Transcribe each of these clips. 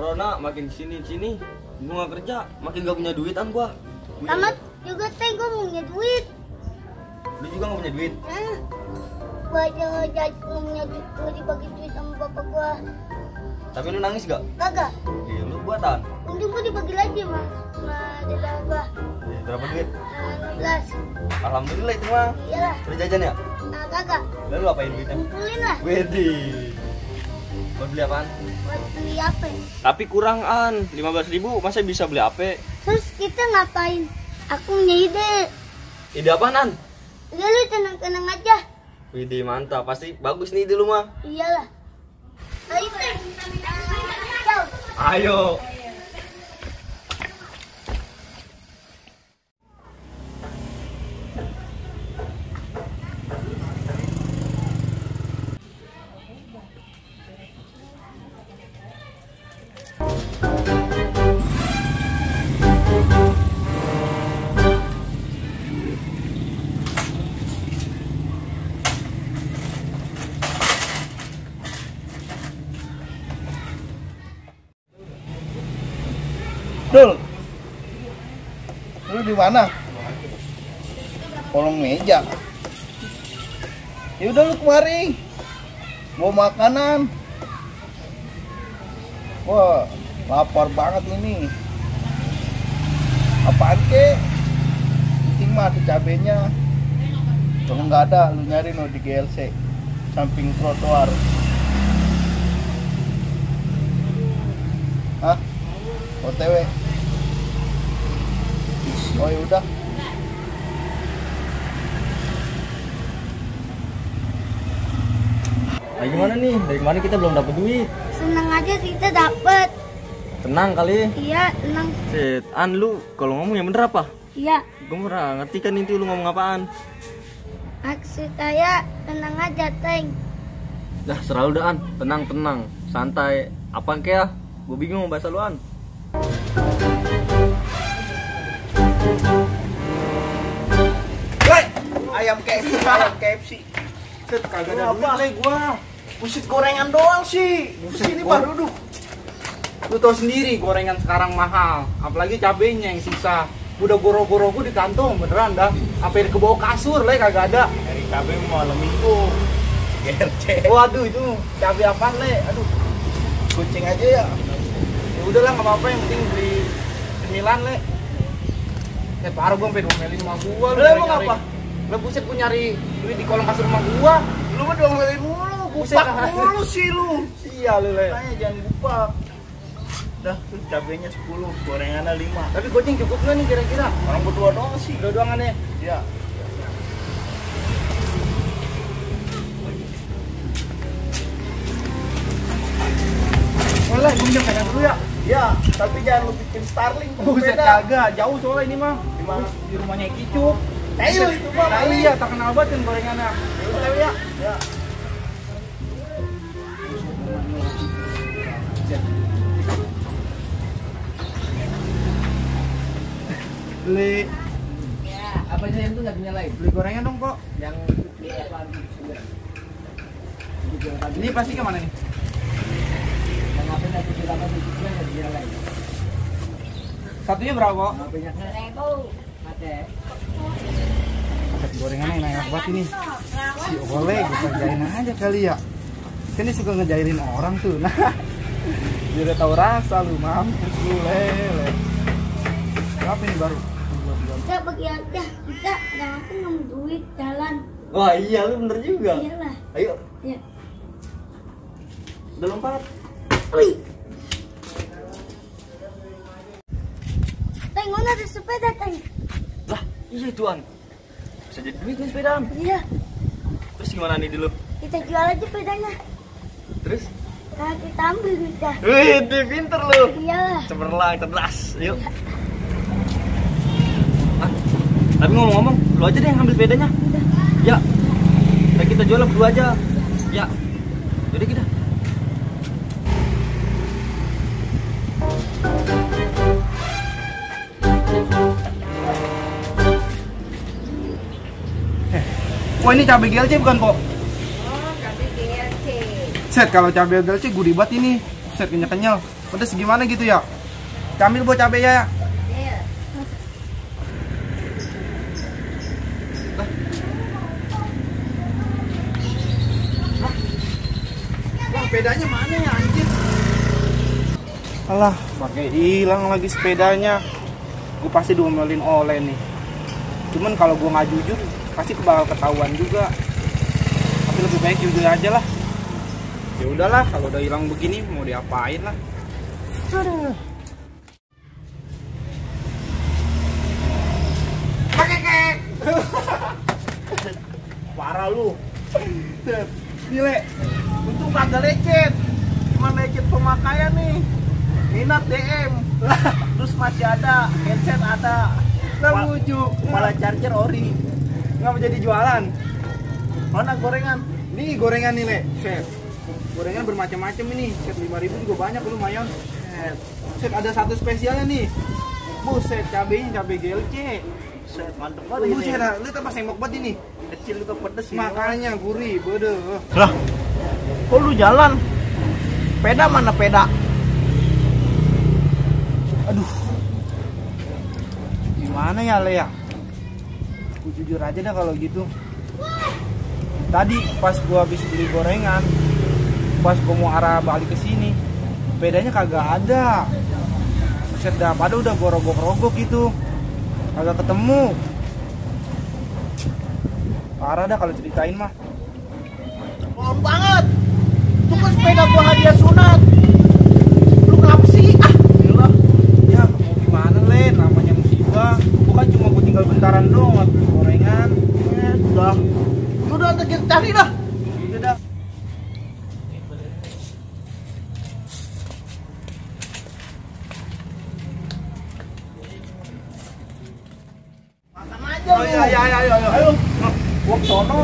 corona makin sini, gua nggak kerja, makin gak punya duitan gua. Sama juga teh gua mau punya duit. Lu juga nggak punya duit? Gua aja nggak punya duit, gua dibagi duit sama bapak gua. Tapi lu nangis gak? Kagak. Iya, lu buatan. Untung gua dibagi lagi mas, sama dada gua. Berapa duit? 16. Alhamdulillah itu mah. Iyalah. Udah jajan ya? Nah kagak. Lalu lu apain duitnya? Kumpulin lah. Widih. Buat beli apaan? Buat beli HP. Tapi kurang an, 15.000 masa bisa beli HP? Terus kita ngapain? Aku punya ide. Ide apaan an? Udah lu tenang-tenang aja. Widih mantap, pasti bagus nih ide lu mah. Iyalah. Ayo teh. Ayo. Dul, lu di mana? Kolong meja. Ya udah lu kemari, bawa makanan. Wah, lapar banget ini. Apaan ke? Penting mah ada cabenya. Kalau nggak ada, lu nyari no di GLC, samping trotoar. Hah? OTW. Oh ya udah. Nah gimana nih? Dari kemarin kita belum dapat duit. Senang aja kita dapet. Tenang kali. Iya, tenang. Set, an lu kalau ngomong yang bener apa? Iya. Gue pernah ngerti kan itu lu ngomong apaan? Maksud saya tenang aja, Teng. Dah serah lu dah an, tenang, santai. Apaan kayak? Gue bingung bahasa lu an. Woi, ayam KFC. Set kagak ada duit le gua. Buset gorengan doang sih. Sini Pak duduk. Lu tau sendiri gorengan sekarang mahal, apalagi cabenya yang sisa. Udah goro-goro gua di kantong beneran dah. Apa yang ke bawah kasur le kagak ada. Dari cabe malam minggu. GRC. Waduh itu cabe apaan le? Aduh. Kucing aja ya. Ya udahlah nggak apa-apa yang penting beli cemilan le. Parah gua sampai domelin sama gua. Lu emang nyari. apa? Lu buset gua nyari duit di kolong kasur sama gua. Lu mah domelin mulu, gupak mulu sih lu. Iya lu le. Tanya jangan gupak. Dah, tuh cabenya 10, gorengannya 5. Tapi goceng cukup nggak nih kira-kira? Orang berdua doang sih. Dua-duangannya. Iya. Boleh, gua minjem pegang dulu ya. Ya, tapi jangan lu bikin Starling. Buset kagak, jauh soalnya ini mah. Di mana? Di rumahnya Kicuk. Ayo itu mah. Nah, iya, terkenal banget kan gorengannya. Ya udah ya. Ya. Beli Ya, apa sih yang itu nggak dinyalain? beli gorengan dong kok. Yang apaan? Ini pasti kemana nih? Yang apa yang tujuh delapan tujuh nggak dinyalain? Satunya berapa kok? HP-nya 1.000. Ada. Gorengannya enak banget ini. Si Oleh gue kerjain aja kali ya. Kan dia suka ngejailin orang tuh. Nah, dia udah tahu rasa lu mampus lu lele. Apa ini baru? Kita bagi aja. Kita ada aku nggak mau duit jalan. Wah iya lu bener juga. Iyalah. Ayo, Ya. udah lompat. Wih. Teng, mana ada sepeda, Teng? Lah, iya tuan. Bisa jadi duit nih sepedaan. Iya. Terus gimana nih dulu? Kita jual aja sepedanya. Terus? Nah, kita ambil duitnya. Wih, dia pinter lu. Iyalah. Cemerlang, cerdas. Yuk. Ah, tapi ngomong-ngomong, lu aja deh yang ambil sepedanya. Ya. Nah, kita jual berdua aja. Ya. Jadi kita. Wah ini cabai GLC bukan kok? Oh, cabai GLC. Set kalau cabai GLC gurih banget ini. Set kenyal-kenyal. pedes gimana gitu ya. Ambil buat cabai ya. Iya. Wah, sepedanya mana ya anjir? Alah, pakai hilang lagi sepedanya. Gue pasti diomelin oleh nih. Cuman kalau gue nggak jujur, pasti bakal ketahuan juga. Tapi lebih baik jujur aja lah. Ya udahlah, kalau udah hilang begini mau diapain lah. Parah lu. Gile. Untung kagak lecet. Cuma lecet pemakaian nih. Minat DM. Terus masih ada headset ada. Nah, lucu. Malah charger ori. Nggak mau jadi jualan. Mana gorengan? Nih gorengan nih, Le. Set. Gorengan bermacam-macam ini. Set 5.000 juga banyak lumayan. Set ada satu spesialnya nih. Buset, cabenya cabai GLC. Set mantep banget ini. Buset, lu tambah sengok banget ini. Kecil juga pedes ini. Makanya gurih, bodoh. Lah. Kok lu jalan? Peda mana peda? Aduh. Gimana ya, Le ya? Aku jujur aja dah kalau gitu. Tadi pas gua habis beli gorengan, pas gua mau arah balik ke sini, sepedanya kagak ada. Buset dah, padahal udah gua rogok-rogok gitu. Kagak ketemu. Parah dah kalau ceritain mah. Bohong banget. Itu kan sepeda gua hadiah sunat. Lu ngapa sih? Ah, gila. Ya mau gimana, Le, namanya musibah. Bukan cuma gua tinggal bentaran doang habis beli gorengan. Udah. Udah kita cari dah. Udah dah. Makan aja Oh lu. iya iya iya iya. Ayo. Gua ke sono.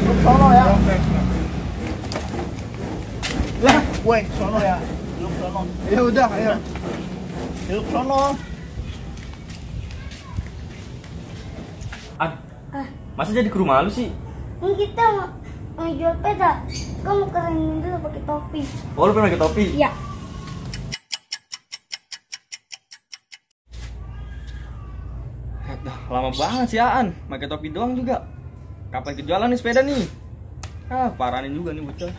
Lu ke sono ya. Lah, gue ke sono ya. Lu ke sono. Ya udah, ayo. Lu ke sono. Masa jadi ke rumah lu sih? Ini kita mau jual peda. Kamu kerenin dulu pakai topi. Oh, lu pernah pakai topi? Iya. Dah, lama banget sih Aan, pakai topi doang juga. Kapan kejualan nih sepeda nih? Ah, paranin juga nih bocah.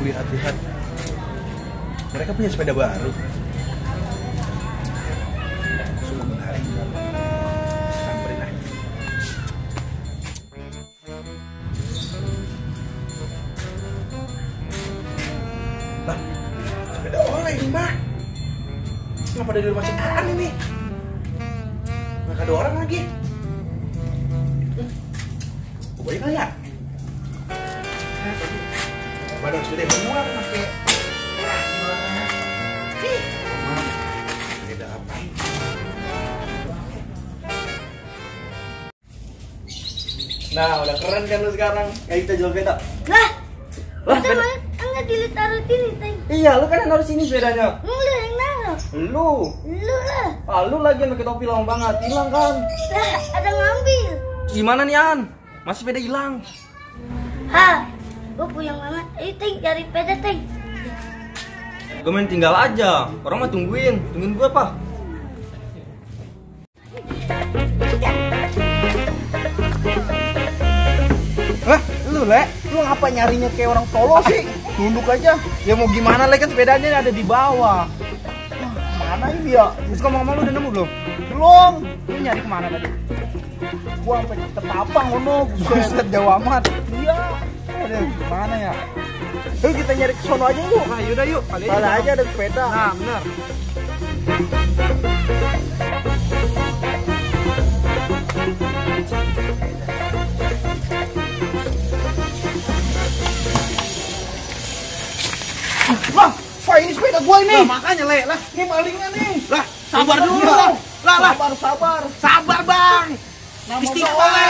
Lihat-lihat. Mereka punya sepeda baru. Sungguh menarik. Samperin ah. Lah, sepeda oleh ini mah. Kenapa dari rumah sekian ini? Nggak ada orang lagi. Boleh kali ya? Badan sepeda semua pakai. Beda apa? Nah, udah keren kan lu sekarang. Kayak kita jual sepeda. Lah, Lah, kita sepeda. enggak ditaruh sini, Teng. Iya, lu kan yang naruh sini sepedanya. Enggak yang naruh. Lu. Lu lah. Ah, lu lagi yang pakai topi lama banget. Hilang kan? Lah, ada ngambil. Gimana nih, An? Masih sepeda hilang. Hah, gue punya banget. Ayo, Teng, cari peda, Teng. Gue main tinggal aja. Orang mah tungguin gue apa? Hah? Lu, Le? Lu ngapa nyarinya kayak orang tolol sih? Nunduk aja. Ya mau gimana, Le, kan sepedanya ada di bawah. Mana ini ya? Terus ngomong-ngomong lu udah nemu belum? Belum. Lu nyari kemana tadi? Gua sampai ketapang ngono. Buset, jauh amat. Iya. Aduh, gimana ya? Yuk kita nyari ke sono aja yuk. Nah, yaudah yuk. Kali Kali aja ada sepeda. Nah, benar. Wah, wah ini sepeda gua ini. Nah, makanya, Le, lah. Ini malingnya nih. Lah, Sabar dulu. Lah, lah. Sabar. Sabar, Bang. Nama Istighfar. gua.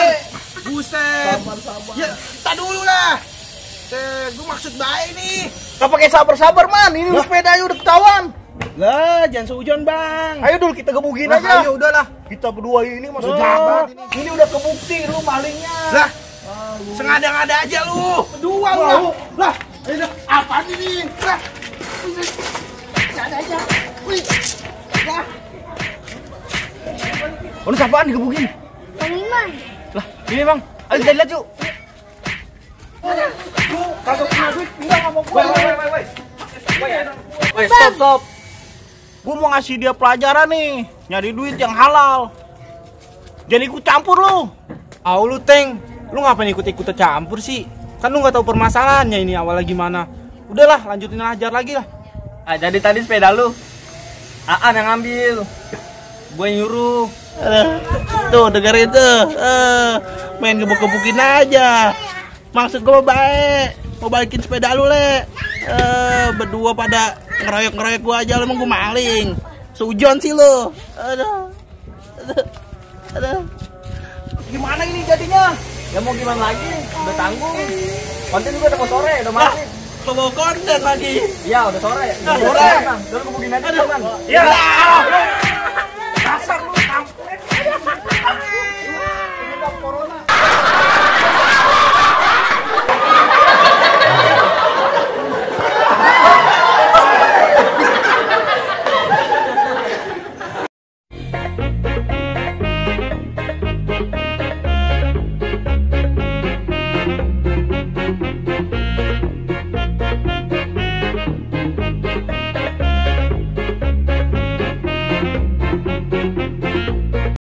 Buset. Sabar. Ya, tak dulu lah. Gue maksud baik nih. Gak pakai sabar-sabar man, ini sepeda aja udah ketahuan. Lah, jangan seujon bang. Ayo dul kita gebugin Lah, aja. ayo udahlah. Kita berdua ini masuk jabat ini. Ini udah kebukti lu malingnya. Lah, sengaja-ngada aja lu. Dua lu. Lah, ini apaan ini? Lah. Ada aja. Wih. Lah. Oh, ini siapaan digebugin? Bang Iman. Lah, ini bang. Ayo kita lihat yuk. Kagak punya duit, enggak mau gua. Woi, stop. Gua mau ngasih dia pelajaran nih, nyari duit yang halal. Jangan ikut campur lu. Au lu Teng, lu ngapain ikut-ikut campur sih? Kan lu nggak tahu permasalahannya ini awalnya gimana. Udahlah, lanjutin ajar lagi lah. Ah, jadi tadi sepeda lu Aan yang ngambil. Gue nyuruh. Tuh dengerin tuh. Main gebuk-gebukin aja. Maksud gua baik. Mau balikin sepeda lu, Le. Berdua pada ngeroyok-ngeroyok gua aja, lu emang gua maling. Sujon sih lu. Aduh. Gimana ini jadinya? Ya mau gimana lagi? Udah tanggung. Konten juga udah mau sore, udah maghrib. Lo bawa konten lagi. Iya, udah sore. Udah sore. Udah lu gebugin aja, Bang. Ya.